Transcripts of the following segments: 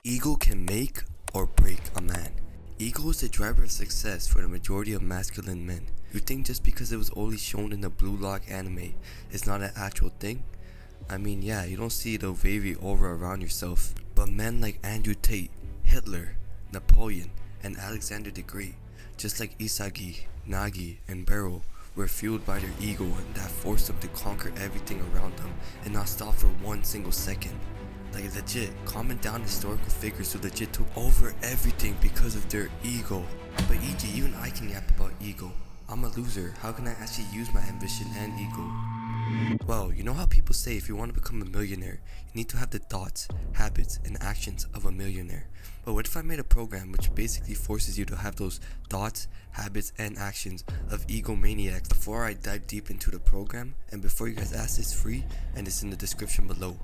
Ego can make or break a man. Ego is the driver of success for the majority of masculine men. You think just because it was only shown in the Blue Lock anime, it's not an actual thing? I mean, yeah, you don't see the wavy aura around yourself, but men like Andrew Tate, Hitler, Napoleon, and Alexander the Great, just like Isagi, Nagi, and Beryl, were fueled by their ego, and that forced them to conquer everything around them and not stop for 1 single second. Like legit, comment down historical figures who legit took over everything because of their ego. But e.g., even I can yap about ego. I'm a loser, how can I actually use my ambition and ego? Well, you know how people say if you want to become a millionaire, you need to have the thoughts, habits, and actions of a millionaire. But what if I made a program which basically forces you to have those thoughts, habits, and actions of egomaniacs? Before I dive deep into the program, and before you guys ask, it's free and it's in the description below.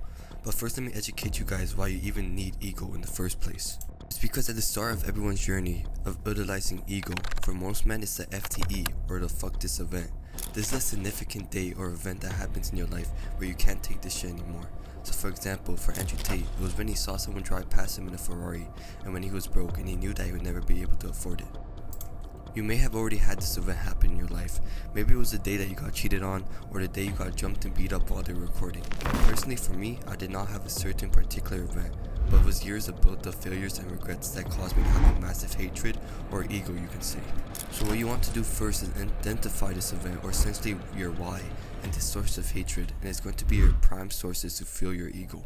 But first, let me educate you guys why you even need ego in the first place. It's because at the start of everyone's journey of utilizing ego, for most men it's the FTE, or the fuck this event. This is a significant day or event that happens in your life where you can't take this shit anymore. So for example, for Andrew Tate, it was when he saw someone drive past him in a Ferrari, and when he was broke and he knew that he would never be able to afford it. You may have already had this event happen in your life. Maybe it was the day that you got cheated on, or the day you got jumped and beat up while they were recording. Personally for me, I did not have a certain particular event, but it was years of built up failures and regrets that caused me to have a massive hatred, or ego you can say. So what you want to do first is identify this event, or essentially your why, and the source of hatred, and it's going to be your prime sources to fuel your ego.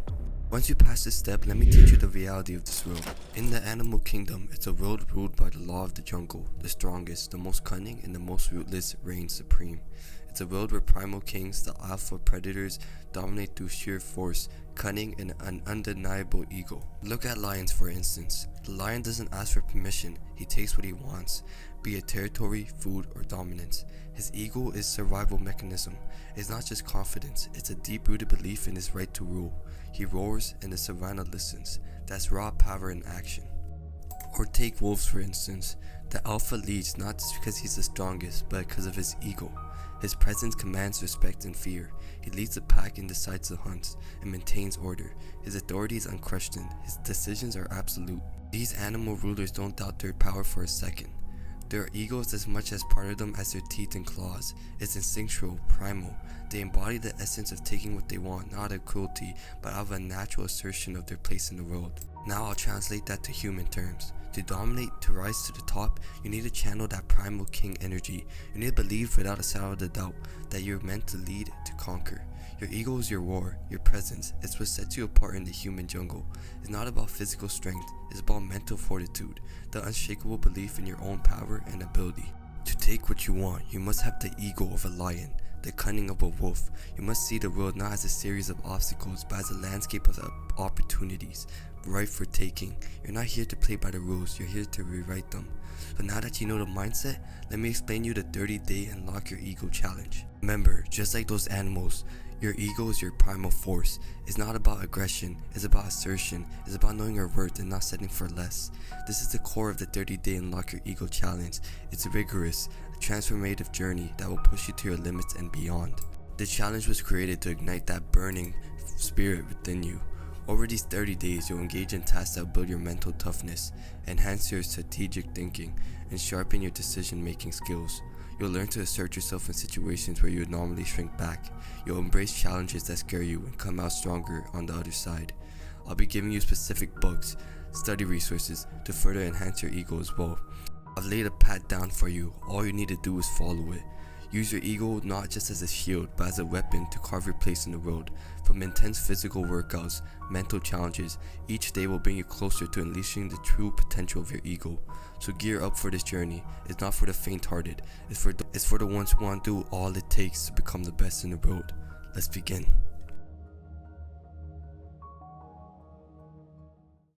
Once you pass this step, let me teach you the reality of this world. In the animal kingdom, it's a world ruled by the law of the jungle. The strongest, the most cunning, and the most ruthless reign supreme. It's a world where primal kings, the alpha predators, dominate through sheer force, cunning, and an undeniable ego. Look at lions for instance. The lion doesn't ask for permission, he takes what he wants, be it territory, food, or dominance. His ego is survival mechanism. It's not just confidence, it's a deep-rooted belief in his right to rule. He roars and the savannah listens. That's raw power in action. Or take wolves for instance. The alpha leads not just because he's the strongest, but because of his ego. His presence commands respect and fear. He leads the pack and decides the hunts, and maintains order. His authority is unquestioned. His decisions are absolute. These animal rulers don't doubt their power for a second. Their ego is as much as part of them as their teeth and claws. It's instinctual, primal. They embody the essence of taking what they want, not out of cruelty, but out of a natural assertion of their place in the world. Now I'll translate that to human terms. To dominate, to rise to the top, you need to channel that primal king energy. You need to believe without a shadow of a doubt that you're meant to lead, to conquer. Your ego is your war, your presence. It's what sets you apart in the human jungle. It's not about physical strength, it's about mental fortitude, the unshakable belief in your own power and ability. To take what you want, you must have the ego of a lion, the cunning of a wolf. You must see the world not as a series of obstacles, but as a landscape of opportunities, ripe for taking. You're not here to play by the rules, you're here to rewrite them. So now that you know the mindset, let me explain you the 30-day Unlock Your Ego challenge. Remember, just like those animals, your ego is your primal force. It's not about aggression, it's about assertion, it's about knowing your worth and not settling for less. This is the core of the 30-day Unlock Your Ego challenge. It's rigorous, a transformative journey that will push you to your limits and beyond. The challenge was created to ignite that burning spirit within you. Over these 30 days, you'll engage in tasks that will build your mental toughness, enhance your strategic thinking, and sharpen your decision-making skills. You'll learn to assert yourself in situations where you would normally shrink back. You'll embrace challenges that scare you and come out stronger on the other side. I'll be giving you specific books, study resources to further enhance your ego as well. I've laid a path down for you. All you need to do is follow it. Use your ego not just as a shield, but as a weapon to carve your place in the world. From intense physical workouts, mental challenges, each day will bring you closer to unleashing the true potential of your ego. So gear up for this journey. It's not for the faint-hearted. It's for the ones who want to do all it takes to become the best in the world. Let's begin.